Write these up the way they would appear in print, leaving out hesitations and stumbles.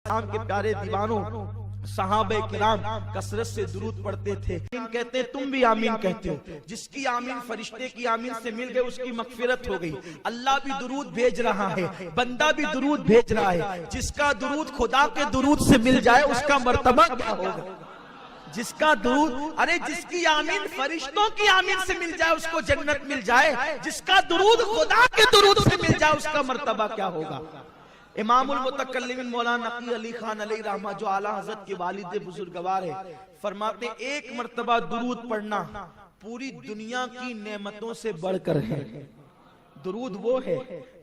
के प्यारे दीवानों सहाबे किराम कसरत से दुरूद पढ़ते थे। आमीन कहते हैं, तुम भी आमीन कहते हो। जिसकी आमीन फरिश्ते की आमीन से मिल गई उसकी मगफिरत हो गई। अल्लाह भी दुरूद भेज रहा है, बंदा भी दुरूद भेज रहा है। जिसका दुरूद खुदा के दुरूद से मिल जाए उसका मर्तबा क्या होगा। जिसका दुरूद, अरे जिसकी आमीन फरिश्तों की आमीन से मिल जाए उसको जन्नत मिल जाए। जिसका दुरूद खुदा के दुरूद से मिल जाए उसका मर्तबा क्या होगा। इमामुल मुतकल्लिमीन मौलाना नकी अली खान अलैहि रहमा जो आला हज़रत के वालिद बुजुर्गवार है, फरमाते हैं एक मर्तबा दुरूद पढ़ना पूरी दुनिया की नेमतों से बढ़कर है। दुरूद वो है,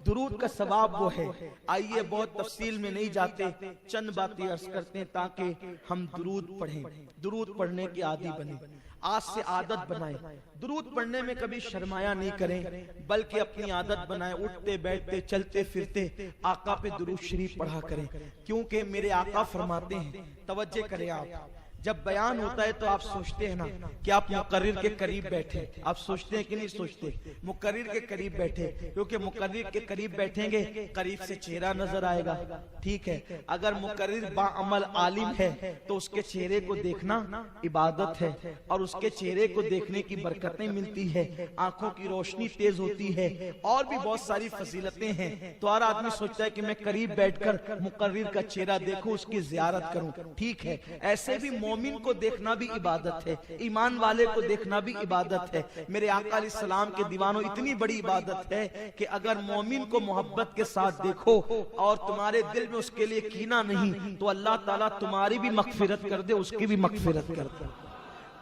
दुरूद का सवाब वो है। आइए बहुत तफसील में नहीं जाते, चंद बातें अर्ज करते हैं ताकि हम दुरूद पढ़ें, दुरूद पढ़ने के आदी बने, आज से आदत बनाएं। दुरूद पढ़ने में कभी शर्माया नहीं करें, बल्कि अपनी आदत बनाएं। उठते बैठते चलते फिरते आका पे दुरूद शरीफ पढ़ा करें, क्योंकि मेरे आका फरमाते हैं, तवज्जो करें आप, जब बयान होता है तो आप सोचते हैं ना कि आप मुकर्रिर के करीब बैठे। आप सोचते हैं कि नहीं सोचते, मुकर्रिर के करीब बैठे, क्योंकि मुकर्रिर के करीब बैठेंगे करीब से चेहरा नजर आएगा। ठीक है, अगर मुकर्रिर बाअमल आलिम है तो उसके चेहरे को देखना इबादत है, और उसके चेहरे को देखने की बरकतें मिलती है, आंखों की रोशनी तेज होती है, और भी बहुत सारी फजीलतें हैं। तो हर आदमी सोचता है कि मैं करीब बैठकर मुकर्रिर का चेहरा देखूं, उसकी जियारत करूं। ठीक है, ऐसे भी मोमिन को देखना भी इबादत है, ईमान वाले को देखना भी इबादत है। मेरे आका अलैहिस्सलाम के दीवानों, इतनी बड़ी इबादत है कि अगर मोमिन को मोहब्बत के साथ देखो और तुम्हारे दिल में उसके लिए कीना नहीं, तो अल्लाह ताला तुम्हारी भी मगफिरत कर दे, उसकी भी मगफिरत कर दे।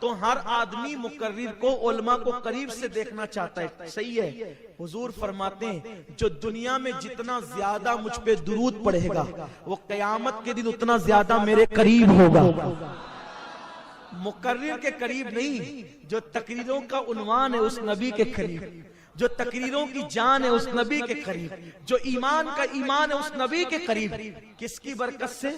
तो हर आदमी मुकर्रिर को, उलमा को करीब से देखना चाहता है। सही है, हुजूर फरमाते हैं जो दुनिया में जितना ज्यादा मुझ पे दुरूद पढ़ेगा वो कयामत के दिन उतना ज्यादा मेरे करीब होगा। मुकर्रिर के करीब नहीं, जो तकरीरों का उन्वान है उस नबी के करीब, जो तकरीरों की जान है उस नबी के करीब, जो ईमान का ईमान है उस नबी के करीब। किसकी बरकत से?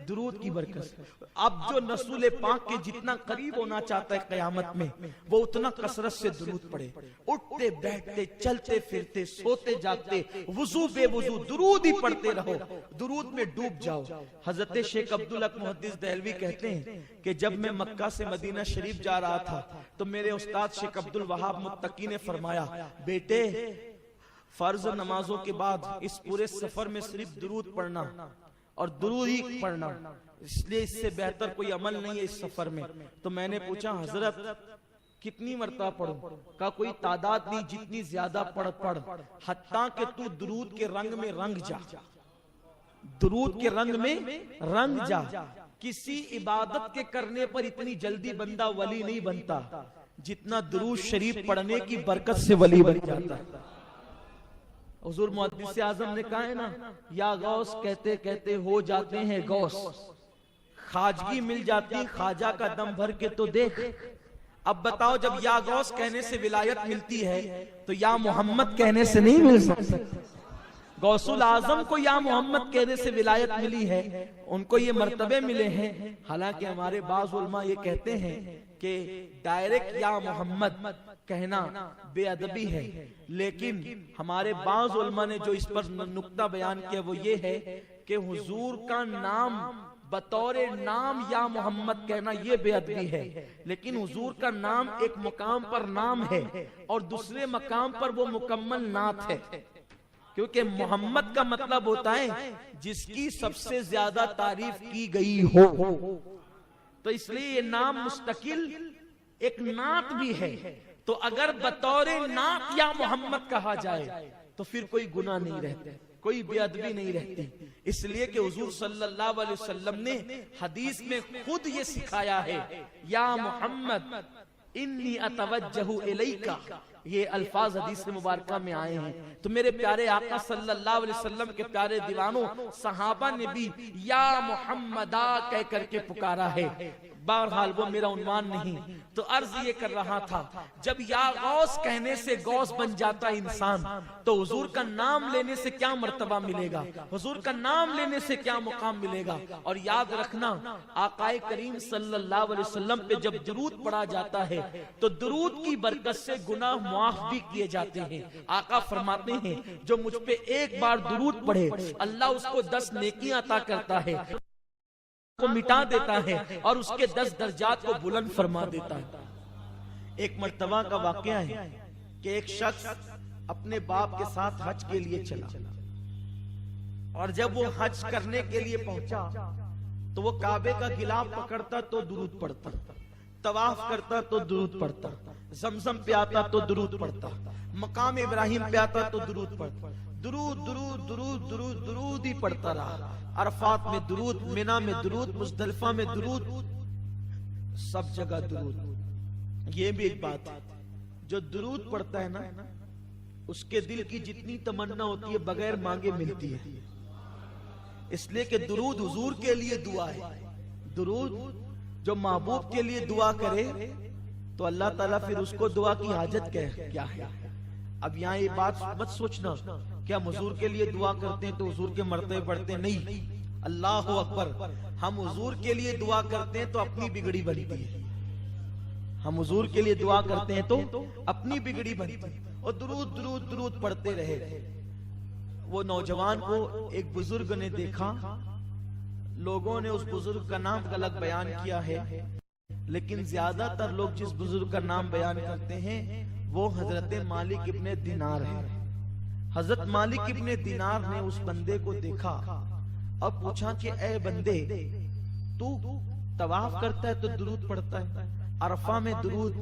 दुरूद की बरकत से। अब जो रसूल पाक के जितना करीब होना चाहता है कयामत में, वो उतना कसरत से दुरूद पढ़े। उठते बैठते चलते फिरते सोते जागते वुजू बेवुजू दुरूद ही पढ़ते रहो, दुरूद में डूब जाओ। हजरत शेख अब्दुल हक मुहद्दिस दहलवी कहते हैं कि जब मैं मक्का से मदीना शरीफ जा रहा था तो मेरे उस्ताद शेख अब्दुल वहाब मुत्तकी ने फरमाया, बेटे फर्ज नमाजों के बाद इस पूरे सफर में सिर्फ दुरूद पढ़ना और दुरूद ही पढ़ना, इसलिए इससे बेहतर कोई अमल नहीं है इस सफर में। तो मैंने पूछा, हजरत कितनी मरतबा पढ़ूं? का कोई तादाद नहीं, जितनी ज्यादा पढ़, हत्ता कि तू दुरूद के रंग में रंग जा, दुरूद के रंग में रंग जा। किसी इबादत के करने पर इतनी जल्दी बंदा वली नहीं बनता जितना दुरूद शरीफ पढ़ने की बरकत से वली बन जाता है। हुजूर मुहद्दिस आज़म ने कहा है ना, या गौस कहते कहते हो जाते हैं गौस, खाजगी मिल जाती ख्वाजा का दम भर के तो देख। अब बताओ, जब या गौस कहने से विलायत मिलती है तो या मोहम्मद कहने से नहीं मिल सकती। गौसुल आजम को या मोहम्मद कहने से विलायत मिली है, उनको ये मर्तबे मिले हैं। हालांकि हमारे बाज़ उलमा ये कहते हैं कि डायरेक्ट या मोहम्मद कहना बेअदबी है, लेकिन हमारे बाज़ उलमा ने जो इस पर नुक्ता बयान किया वो ये है कि हुजूर का नाम बतौर नाम या मोहम्मद कहना ये बेअदबी है, लेकिन हुजूर का नाम एक मुकाम पर नाम है और दूसरे मकाम पर वो मुकम्मल नात है। क्योंकि मोहम्मद का मतलब होता है जिसकी सबसे ज्यादा तारीफ की गई हो, तो इसलिए ये नाम मुस्तकिल एक नात भी है। तो अगर बतौर नात या मोहम्मद कहा जाए तो फिर कोई गुनाह नहीं रहता, कोई बेअदबी नहीं रहती। इसलिए कि हुजूर सल्लल्लाहु अलैहि वसल्लम ने हदीस में खुद ये सिखाया है, या मोहम्मद इन्नी अतवज्जहु इलैका, ये अल्फाज हदीस मुबारका में आए हैं। तो मेरे प्यारे आका सल्लल्लाहु अलैहि वसल्लम के प्यारे दीवानों, सहाबा ने भी या मोहम्मदा कह करके पुकारा है। बहरहाल वो मेरा उन्वान नहीं, तो अर्ज ये कर रहा था, जब या गौस कहने से गौस बन जाता इंसान, तो हुजूर का नाम लेने से क्या मर्तबा मिलेगा, हुजूर का नाम लेने से क्या मुकाम मिलेगा। और याद रखना, आकाए करीम सल्लल्लाहु अलैहि वसल्लम पे जब दुरूद पढ़ा जाता है तो दुरूद की बरकत से गुनाह मुआफ भी किए जाते हैं। आका फरमाते हैं जो मुझ पे एक बार दुरूद पढ़े अल्लाह उसको 10 नेकियां अता करता है। کو مٹا دیتا ہے اور اس کے 10 درجات کو بلند فرما دیتا ہے۔ ایک مرتبہ کا واقعہ ہے کہ ایک شخص اپنے باپ کے ساتھ حج کے لیے چلا، اور جب وہ حج کرنے کے لیے پہنچا تو وہ کعبے کا غلاف پکڑتا تو درود پڑھتا، طواف کرتا تو درود پڑھتا، زمزم پہ آتا تو درود پڑھتا، مقام ابراہیم پہ آتا تو درود پڑھتا، درود درود درود درود درود ہی پڑھتا رہا۔ عرفات میں درود، منی میں درود، مزدلفہ میں درود، سب جگہ درود۔ یہ بھی ایک بات ہے، جو درود پڑھتا ہے نا، اس کے دل کی جتنی تمنا ہوتی ہے بغیر مانگے ملتی ہے، اس لیے کہ درود حضور کے لیے دعا ہے۔ درود جو محبوب کے لیے دعا کرے تو اللہ تعالیٰ پھر اس کو دعا کی حاجت کیا ہے۔ اب یہاں یہ بات مت سوچنا کہ ہم حضور کے لیے دعا کرتے ہیں تو حضور کے مرتبے پڑھتے ہیں، نہیں، اللہ اکبر، ہم حضور کے لیے دعا کرتے ہیں تو اپنی بگڑی بنتی ہے، ہم حضور کے لیے دعا کرتے ہیں تو اپنی بگڑی بنتی ہے، اور درود درود درود پڑھتے رہے۔ وہ نوجوان کو ایک بزرگ نے دیکھا، لوگوں نے اس بزرگ کا نام غلط بیان کیا ہے، لیکن زیادہ تر لوگ جس بزرگ کا نام بیان کرتے ہیں وہ حضرت مالک ابن دینار ہے۔ حضرت مالک ابن دینار نے اس بندے کو دیکھا اور پوچھا کہ اے بندے، تو طواف کرتا ہے تو درود پڑھتا ہے، عرفہ میں درود،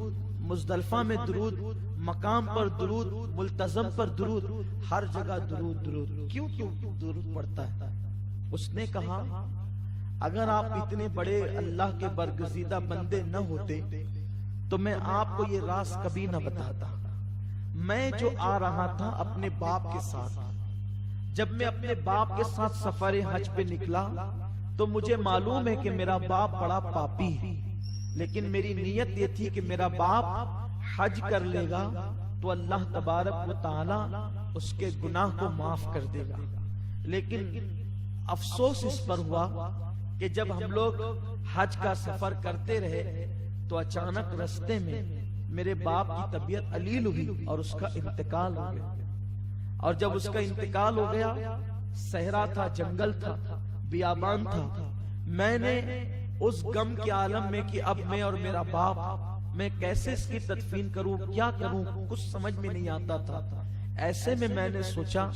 مزدلفہ میں درود، مقام پر درود، ملتزم پر درود، ہر جگہ درود درود، کیوں درود پڑھتا ہے؟ اس نے کہا اگر آپ اتنے بڑے اللہ کے برگزیدہ بندے نہ ہوتے تو میں آپ کو یہ راز کبھی نہ بتاتا۔ میں جو آ رہا تھا اپنے باپ کے ساتھ، جب میں اپنے باپ کے ساتھ سفر حج پہ نکلا تو مجھے معلوم ہے کہ میرا باپ بڑا پاپی ہے، لیکن میری نیت یہ تھی کہ میرا باپ حج کر لے گا تو اللہ تبارک و تعالی اس کے گناہ کو معاف کر دے گا۔ لیکن افسوس اس پر ہوا کہ جب ہم لوگ حج کا سفر کرتے رہے تو اچانک رستے میں میرے باپ کی طبیعت علیل ہوئی اور اس کا انتقال ہو گیا، اور جب اس کا انتقال ہو گیا، صحرا تھا، جنگل تھا، بیابان تھا، میں نے اس غم کے عالم میں کہ اب میں اور میرا باپ، میں کیسے اس کی تدفین کروں، کیا کروں، کچھ سمجھ میں نہیں آتا تھا۔ ایسے میں نے سوچا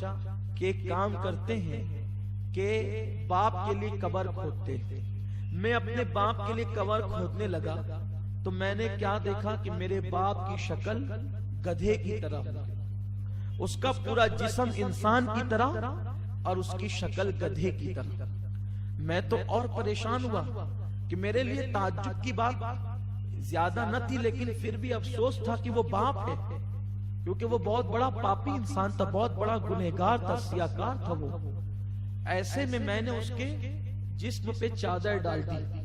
کہ ایک کام کرتے ہیں کہ باپ کے لیے قبر کھودتے ہیں۔ میں اپنے باپ کے لیے قبر کھودنے لگا تو میں نے کیا دیکھا کہ میرے باپ کی شکل گدھے کی طرح، اس کا پورا جسم انسان کی طرح اور اس کی شکل گدھے کی طرح۔ میں تو اور پریشان ہوا کہ میرے لیے تعجب کی بات زیادہ نہ تھی، لیکن پھر بھی افسوس تھا کہ وہ باپ ہے، کیونکہ وہ بہت بڑا پاپی انسان تھا، بہت بڑا گنہگار تھا، سیاہکار تھا وہ۔ ایسے میں نے اس کے جسم پہ چادر ڈال دی،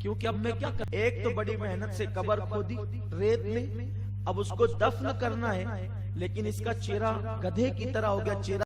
کیونکہ اب میں کیا کروں، ایک تو بڑی محنت سے قبر کھودی ریت میں، اب اس کو دفن کرنا ہے، لیکن اس کا چہرہ گدھے کی طرح ہو گیا، چہرہ